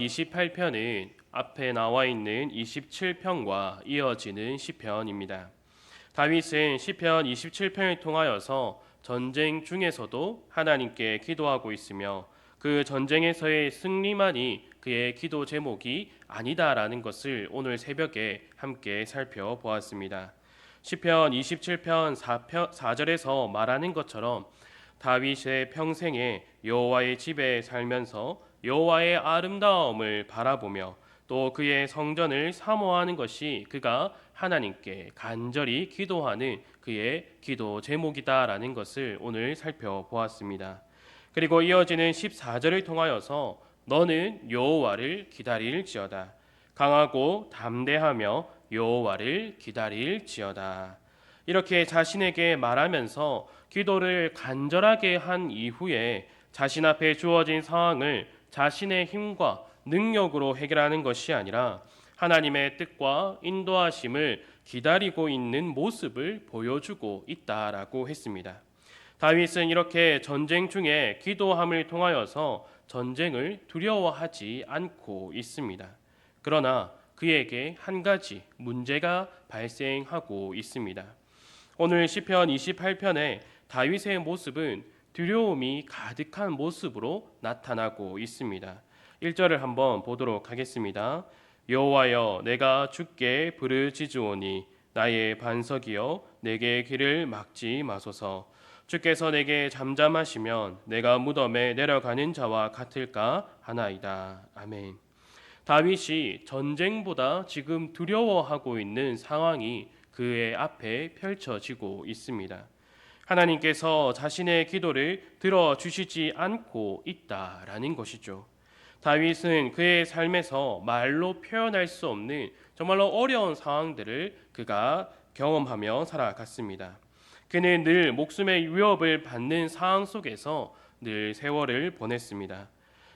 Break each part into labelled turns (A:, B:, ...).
A: 28편은 앞에 나와 있는 27편과 이어지는 시편입니다. 다윗은 시편 27편을 통하여서 전쟁 중에서도 하나님께 기도하고 있으며 그 전쟁에서의 승리만이 그의 기도 제목이 아니다라는 것을 오늘 새벽에 함께 살펴보았습니다. 시편 27편 4절에서 말하는 것처럼 다윗의 평생에 여호와의 집에 살면서 여호와의 아름다움을 바라보며 또 그의 성전을 사모하는 것이 그가 하나님께 간절히 기도하는 그의 기도 제목이다라는 것을 오늘 살펴보았습니다. 그리고 이어지는 14절을 통하여서 너는 여호와를 기다릴지어다. 강하고 담대하며 여호와를 기다릴지어다. 이렇게 자신에게 말하면서 기도를 간절하게 한 이후에 자신 앞에 주어진 상황을 자신의 힘과 능력으로 해결하는 것이 아니라 하나님의 뜻과 인도하심을 기다리고 있는 모습을 보여주고 있다라고 했습니다. 다윗은 이렇게 전쟁 중에 기도함을 통하여서 전쟁을 두려워하지 않고 있습니다. 그러나 그에게 한 가지 문제가 발생하고 있습니다. 오늘 시편 28편에 다윗의 모습은 두려움이 가득한 모습으로 나타나고 있습니다. 1절을 한번 보도록 하겠습니다. 여호와여 내가 주께 부르짖으오니 나의 반석이여 내게 길을 막지 마소서. 주께서 내게 잠잠하시면 내가 무덤에 내려가는 자와 같을까 하나이다. 아멘. 다윗이 전쟁보다 지금 두려워하고 있는 상황이 그의 앞에 펼쳐지고 있습니다. 하나님께서 자신의 기도를 들어주시지 않고 있다라는 것이죠. 다윗은 그의 삶에서 말로 표현할 수 없는 정말로 어려운 상황들을 그가 경험하며 살아갔습니다. 그는 늘 목숨의 위협을 받는 상황 속에서 늘 세월을 보냈습니다.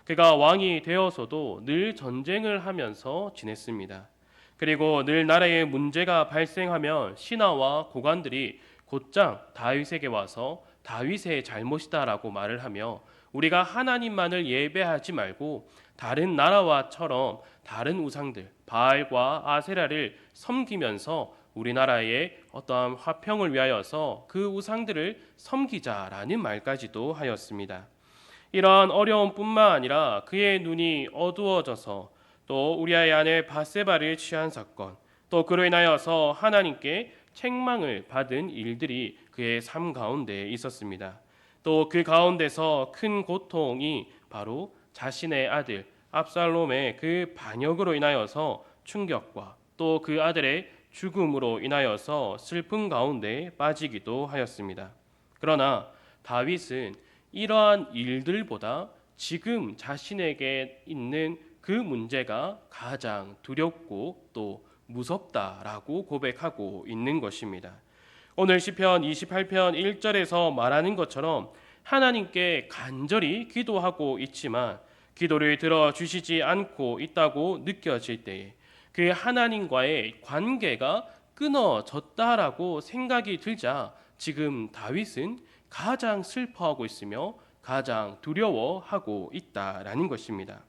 A: 그가 왕이 되어서도 늘 전쟁을 하면서 지냈습니다. 그리고 늘 나라에 문제가 발생하면 신하와 고관들이 곧장 다윗에게 와서 다윗의 잘못이다라고 말을 하며 우리가 하나님만을 예배하지 말고 다른 나라와처럼 다른 우상들 바알과 아세라를 섬기면서 우리나라의 어떠한 화평을 위하여서 그 우상들을 섬기자라는 말까지도 하였습니다. 이러한 어려움뿐만 아니라 그의 눈이 어두워져서 또 우리아의 아내 바세바를 취한 사건, 또 그로 인하여서 하나님께 책망을 받은 일들이 그의 삶 가운데 있었습니다. 또 그 가운데서 큰 고통이 바로 자신의 아들 압살롬의 그 반역으로 인하여서 충격과 또 그 아들의 죽음으로 인하여서 슬픔 가운데 빠지기도 하였습니다. 그러나 다윗은 이러한 일들보다 지금 자신에게 있는 그 문제가 가장 두렵고 또 무섭다라고 고백하고 있는 것입니다. 오늘 시편 28편 1절에서 말하는 것처럼 하나님께 간절히 기도하고 있지만 기도를 들어주시지 않고 있다고 느껴질 때에 그 하나님과의 관계가 끊어졌다라고 생각이 들자 지금 다윗은 가장 슬퍼하고 있으며 가장 두려워하고 있다라는 것입니다.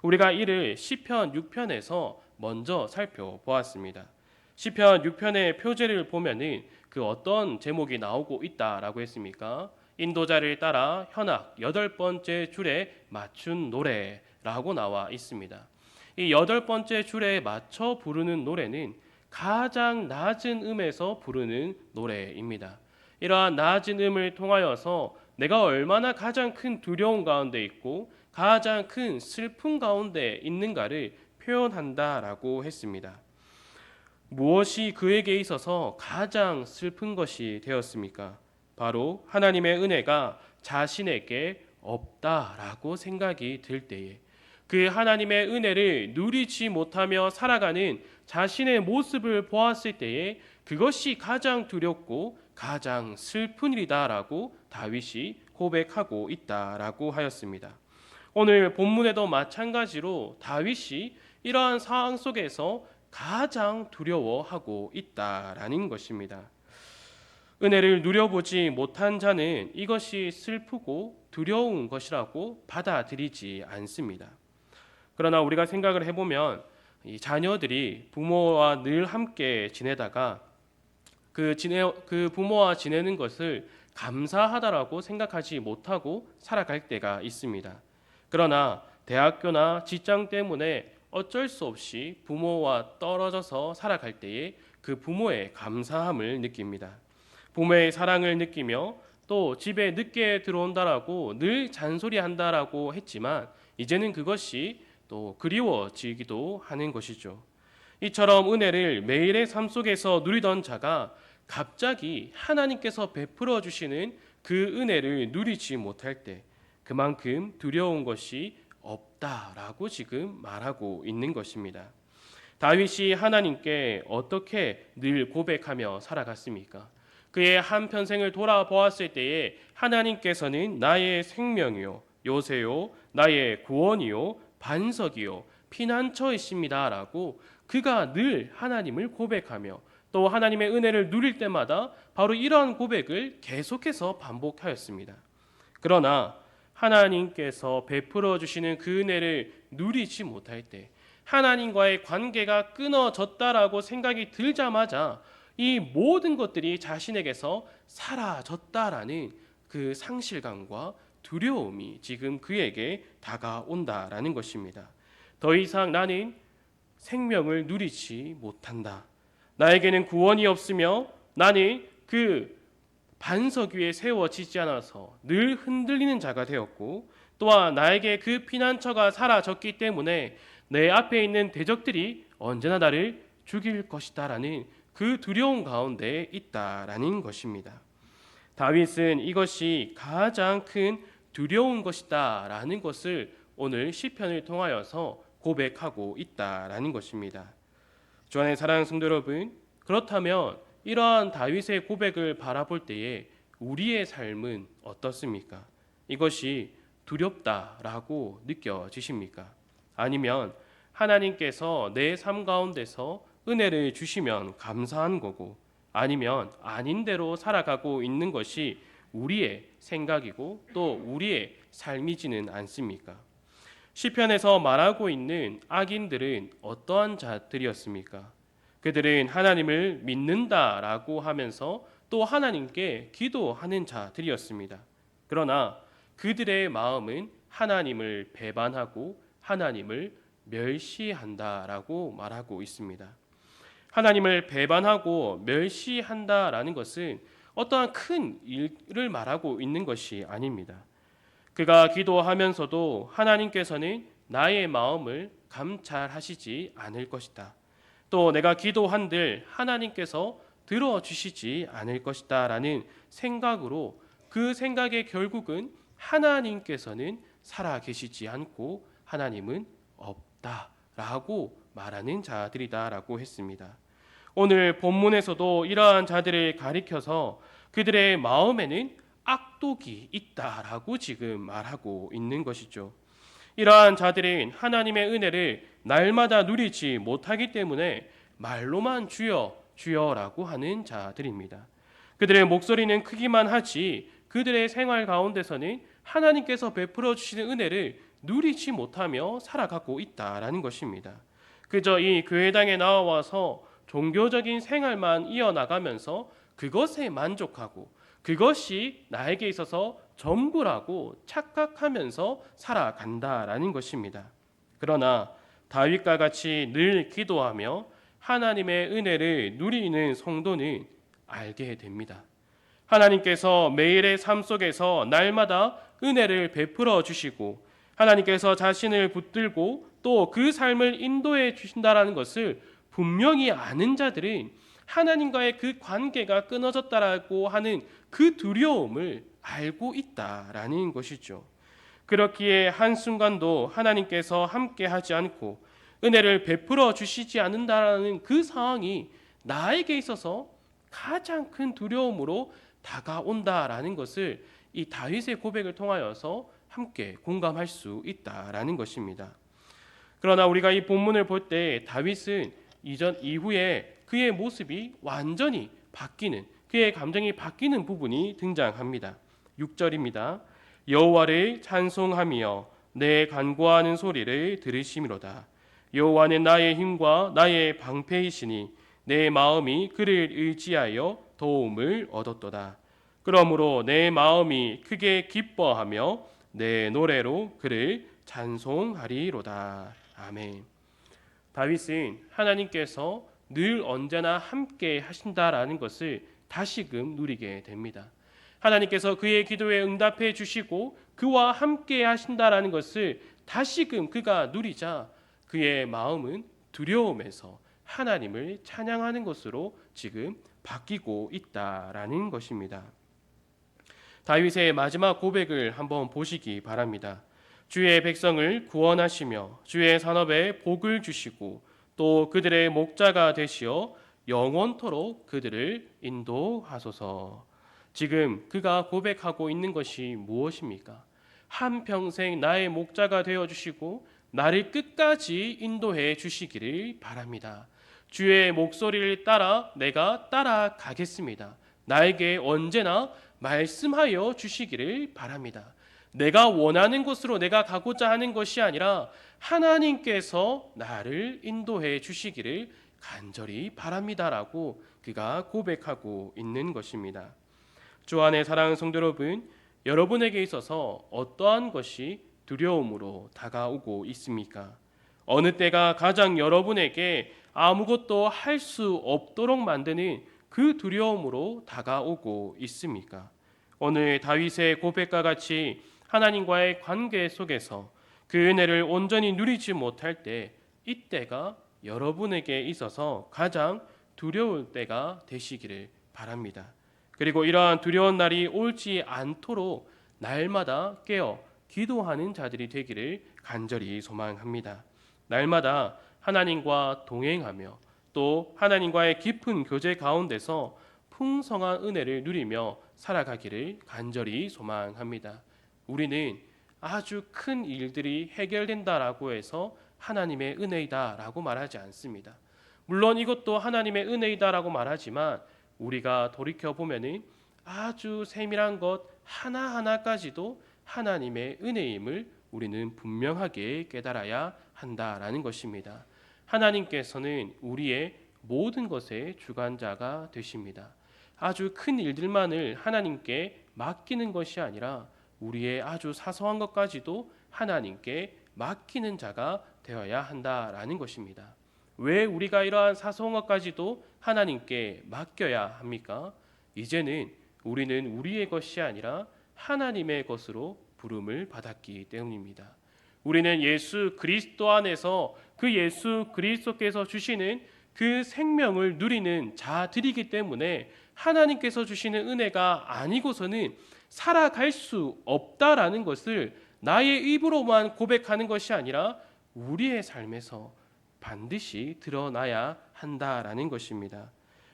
A: 우리가 이를 시편 6편에서 먼저 살펴보았습니다. 시편 6편의 표제를 보면은 그 어떤 제목이 나오고 있다라고 했습니까? 인도자를 따라 현악 8번째 줄에 맞춘 노래라고 나와 있습니다. 이 8번째 줄에 맞춰 부르는 노래는 가장 낮은 음에서 부르는 노래입니다. 이러한 낮은 음을 통하여서 내가 얼마나 가장 큰 두려움 가운데 있고 가장 큰 슬픔 가운데 있는가를 표현한다라고 했습니다. 무엇이 그에게 있어서 가장 슬픈 것이 되었습니까? 바로 하나님의 은혜가 자신에게 없다라고 생각이 들 때에 그 하나님의 은혜를 누리지 못하며 살아가는 자신의 모습을 보았을 때에 그것이 가장 두렵고 가장 슬픈 일이다라고 다윗이 고백하고 있다라고 하였습니다. 오늘 본문에도 마찬가지로 다윗이 이러한 상황 속에서 가장 두려워하고 있다라는 것입니다. 은혜를 누려보지 못한 자는 이것이 슬프고 두려운 것이라고 받아들이지 않습니다. 그러나 우리가 생각을 해보면 이 자녀들이 부모와 늘 함께 지내다가 그 부모와 지내는 것을 감사하다라고 생각하지 못하고 살아갈 때가 있습니다. 그러나 대학교나 직장 때문에 어쩔 수 없이 부모와 떨어져서 살아갈 때에 그 부모의 감사함을 느낍니다. 부모의 사랑을 느끼며 또 집에 늦게 들어온다라고 늘 잔소리한다라고 했지만 이제는 그것이 또 그리워지기도 하는 것이죠. 이처럼 은혜를 매일의 삶 속에서 누리던 자가 갑자기 하나님께서 베풀어 주시는 그 은혜를 누리지 못할 때 그만큼 두려운 것이 없다라고 지금 말하고 있는 것입니다. 다윗이 하나님께 어떻게 늘 고백하며 살아갔습니까? 그의 한평생을 돌아보았을 때에 하나님께서는 나의 생명이요 요새요 나의 구원이요 반석이요 피난처이십니다라고 그가 늘 하나님을 고백하며 또 하나님의 은혜를 누릴 때마다 바로 이러한 고백을 계속해서 반복하였습니다. 그러나 하나님께서 베풀어 주시는 그 은혜를 누리지 못할 때 하나님과의 관계가 끊어졌다라고 생각이 들자마자 이 모든 것들이 자신에게서 사라졌다라는 그 상실감과 두려움이 지금 그에게 다가온다라는 것입니다. 더 이상 나는 생명을 누리지 못한다. 나에게는 구원이 없으며 나는 그 반석 위에 세워지지 않아서 늘 흔들리는 자가 되었고 또한 나에게 그 피난처가 사라졌기 때문에 내 앞에 있는 대적들이 언제나 나를 죽일 것이다라는 그 두려움 가운데 있다라는 것입니다. 다윗은 이것이 가장 큰 두려운 것이다라는 것을 오늘 시편을 통하여서 고백하고 있다라는 것입니다. 주안의 사랑하는 성도 여러분, 그렇다면 이러한 다윗의 고백을 바라볼 때에 우리의 삶은 어떻습니까? 이것이 두렵다라고 느껴지십니까? 아니면 하나님께서 내 삶 가운데서 은혜를 주시면 감사한 거고 아니면 아닌 대로 살아가고 있는 것이 우리의 생각이고 또 우리의 삶이지는 않습니까? 시편에서 말하고 있는 악인들은 어떠한 자들이었습니까? 그들은 하나님을 믿는다라고 하면서 또 하나님께 기도하는 자들이었습니다. 그러나 그들의 마음은 하나님을 배반하고 하나님을 멸시한다라고 말하고 있습니다. 하나님을 배반하고 멸시한다라는 것은 어떠한 큰 일을 말하고 있는 것이 아닙니다. 그가 기도하면서도 하나님께서는 나의 마음을 감찰하시지 않을 것이다. 또 내가 기도한들 하나님께서 들어주시지 않을 것이다 라는 생각으로 그 생각의 결국은 하나님께서는 살아계시지 않고 하나님은 없다라고 말하는 자들이다라고 했습니다. 오늘 본문에서도 이러한 자들을 가리켜서 그들의 마음에는 악독이 있다라고 지금 말하고 있는 것이죠. 이러한 자들은 하나님의 은혜를 날마다 누리지 못하기 때문에 말로만 주여 주여라고 하는 자들입니다. 그들의 목소리는 크기만 하지 그들의 생활 가운데서는 하나님께서 베풀어 주시는 은혜를 누리지 못하며 살아가고 있다라는 것입니다. 그저 이 교회당에 나와서 종교적인 생활만 이어나가면서 그것에 만족하고 그것이 나에게 있어서 전부라고 착각하면서 살아간다라는 것입니다. 그러나 다윗과 같이 늘 기도하며 하나님의 은혜를 누리는 성도는 알게 됩니다. 하나님께서 매일의 삶 속에서 날마다 은혜를 베풀어 주시고 하나님께서 자신을 붙들고 또 그 삶을 인도해 주신다라는 것을 분명히 아는 자들은 하나님과의 그 관계가 끊어졌다라고 하는 그 두려움을 알고 있다라는 것이죠. 그렇기에 한순간도 하나님께서 함께 하지 않고 은혜를 베풀어 주시지 않는다라는 그 상황이 나에게 있어서 가장 큰 두려움으로 다가온다라는 것을 이 다윗의 고백을 통하여서 함께 공감할 수 있다라는 것입니다. 그러나 우리가 이 본문을 볼 때 다윗은 이후에 그의 모습이 완전히 바뀌는 그의 감정이 바뀌는 부분이 등장합니다. 6절입니다. 여호와를 찬송하며 내 간구하는 소리를 들으심이로다. 여호와는 나의 힘과 나의 방패이시니 내 마음이 그를 의지하여 도움을 얻었도다. 그러므로 내 마음이 크게 기뻐하며 내 노래로 그를 찬송하리로다. 아멘. 다윗은 하나님께서 늘 언제나 함께 하신다라는 것을 다시금 누리게 됩니다. 하나님께서 그의 기도에 응답해 주시고 그와 함께 하신다라는 것을 다시금 그가 누리자 그의 마음은 두려움에서 하나님을 찬양하는 것으로 지금 바뀌고 있다라는 것입니다. 다윗의 마지막 고백을 한번 보시기 바랍니다. 주의 백성을 구원하시며 주의 산업에 복을 주시고 또 그들의 목자가 되시어 영원토록 그들을 인도하소서. 지금 그가 고백하고 있는 것이 무엇입니까? 한평생 나의 목자가 되어 주시고 나를 끝까지 인도해 주시기를 바랍니다. 주의 목소리를 따라 내가 따라가겠습니다. 나에게 언제나 말씀하여 주시기를 바랍니다. 내가 원하는 곳으로 내가 가고자 하는 것이 아니라 하나님께서 나를 인도해 주시기를 간절히 바랍니다라고 그가 고백하고 있는 것입니다. 주 안의 사랑하는 성도 여러분, 여러분에게 있어서 어떠한 것이 두려움으로 다가오고 있습니까? 어느 때가 가장 여러분에게 아무것도 할 수 없도록 만드는 그 두려움으로 다가오고 있습니까? 오늘 다윗의 고백과 같이 하나님과의 관계 속에서 그 은혜를 온전히 누리지 못할 때 이때가 여러분에게 있어서 가장 두려울 때가 되시기를 바랍니다. 그리고 이러한 두려운 날이 옳지 않도록 날마다 깨어 기도하는 자들이 되기를 간절히 소망합니다. 날마다 하나님과 동행하며 또 하나님과의 깊은 교제 가운데서 풍성한 은혜를 누리며 살아가기를 간절히 소망합니다. 우리는 아주 큰 일들이 해결된다라고 해서 하나님의 은혜이다라고 말하지 않습니다. 물론 이것도 하나님의 은혜이다라고 말하지만 우리가 돌이켜 보면은 아주 세밀한 것 하나하나까지도 하나님의 은혜임을 우리는 분명하게 깨달아야 한다라는 것입니다. 하나님께서는 우리의 모든 것의 주관자가 되십니다. 아주 큰 일들만을 하나님께 맡기는 것이 아니라 우리의 아주 사소한 것까지도 하나님께 맡기는 자가 되어야 한다라는 것입니다. 왜 우리가 이러한 사소한 것까지도 하나님께 맡겨야 합니까? 이제는 우리는 우리의 것이 아니라 하나님의 것으로 부름을 받았기 때문입니다. 우리는 예수 그리스도 안에서 그 예수 그리스도께서 주시는 그 생명을 누리는 자들이기 때문에 하나님께서 주시는 은혜가 아니고서는 살아갈 수 없다라는 것을 나의 입으로만 고백하는 것이 아니라 우리의 삶에서 반드시 드러나야 한다라는 것입니다.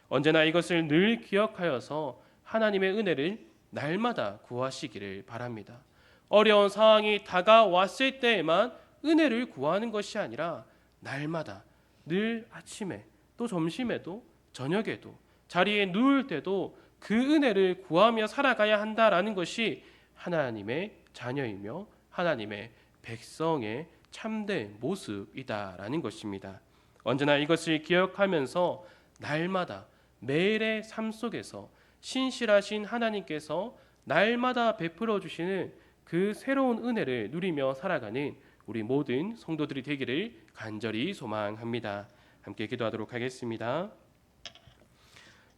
A: 언제나 이것을 늘 기억하여서 하나님의 은혜를 날마다 구하시기를 바랍니다. 어려운 상황이 다가왔을 때에만 은혜를 구하는 것이 아니라 날마다 늘 아침에 또 점심에도 저녁에도 자리에 누울 때도 그 은혜를 구하며 살아가야 한다라는 것이 하나님의 자녀이며 하나님의 백성의 참된 모습이다라는 것입니다. 언제나 이것을 기억하면서 날마다 매일의 삶 속에서 신실하신 하나님께서 날마다 베풀어 주시는 그 새로운 은혜를 누리며 살아가는 우리 모든 성도들이 되기를 간절히 소망합니다. 함께 기도하도록 하겠습니다.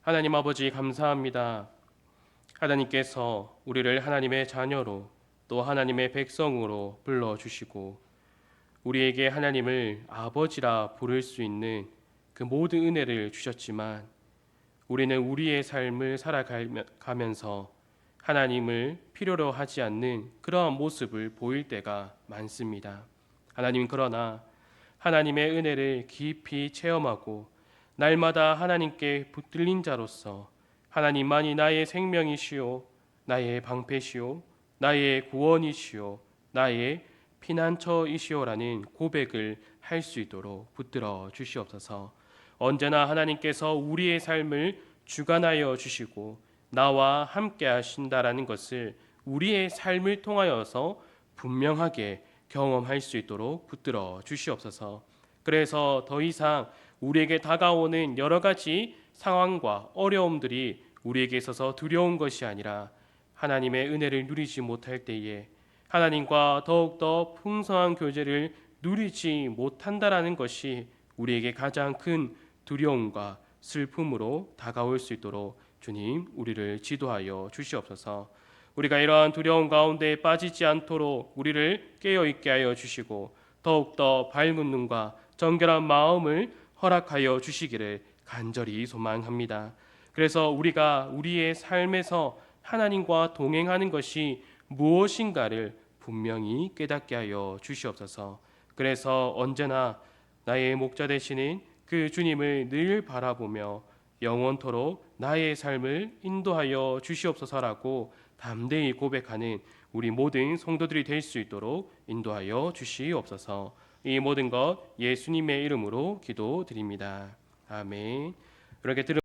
A: 하나님 아버지 감사합니다. 하나님께서 우리를 하나님의 자녀로 또 하나님의 백성으로 불러주시고 우리에게 하나님을 아버지라 부를 수 있는 그 모든 은혜를 주셨지만 우리는 우리의 삶을 살아가면서 하나님을 필요로 하지 않는 그러한 모습을 보일 때가 많습니다. 하나님, 그러나 하나님의 은혜를 깊이 체험하고 날마다 하나님께 붙들린 자로서 하나님만이 나의 생명이시오, 나의 방패시오, 나의 구원이시오, 나의 피난처이시오라는 고백을 할 수 있도록 붙들어 주시옵소서. 언제나 하나님께서 우리의 삶을 주관하여 주시고 나와 함께 하신다라는 것을 우리의 삶을 통하여서 분명하게 경험할 수 있도록 붙들어 주시옵소서. 그래서 더 이상 우리에게 다가오는 여러 가지 상황과 어려움들이 우리에게 있어서 두려운 것이 아니라 하나님의 은혜를 누리지 못할 때에 하나님과 더욱더 풍성한 교제를 누리지 못한다라는 것이 우리에게 가장 큰 두려움과 슬픔으로 다가올 수 있도록 주님 우리를 지도하여 주시옵소서. 우리가 이러한 두려움 가운데 빠지지 않도록 우리를 깨어 있게 하여 주시고 더욱더 밝은 눈과 정결한 마음을 허락하여 주시기를 간절히 소망합니다. 그래서 우리가 우리의 삶에서 하나님과 동행하는 것이 무엇인가를 분명히 깨닫게 하여 주시옵소서. 그래서 언제나 나의 목자 되시는 그 주님을 늘 바라보며 영원토록 나의 삶을 인도하여 주시옵소서라고 담대히 고백하는 우리 모든 성도들이 될 수 있도록 인도하여 주시옵소서. 이 모든 것 예수님의 이름으로 기도드립니다. 아멘. 그렇게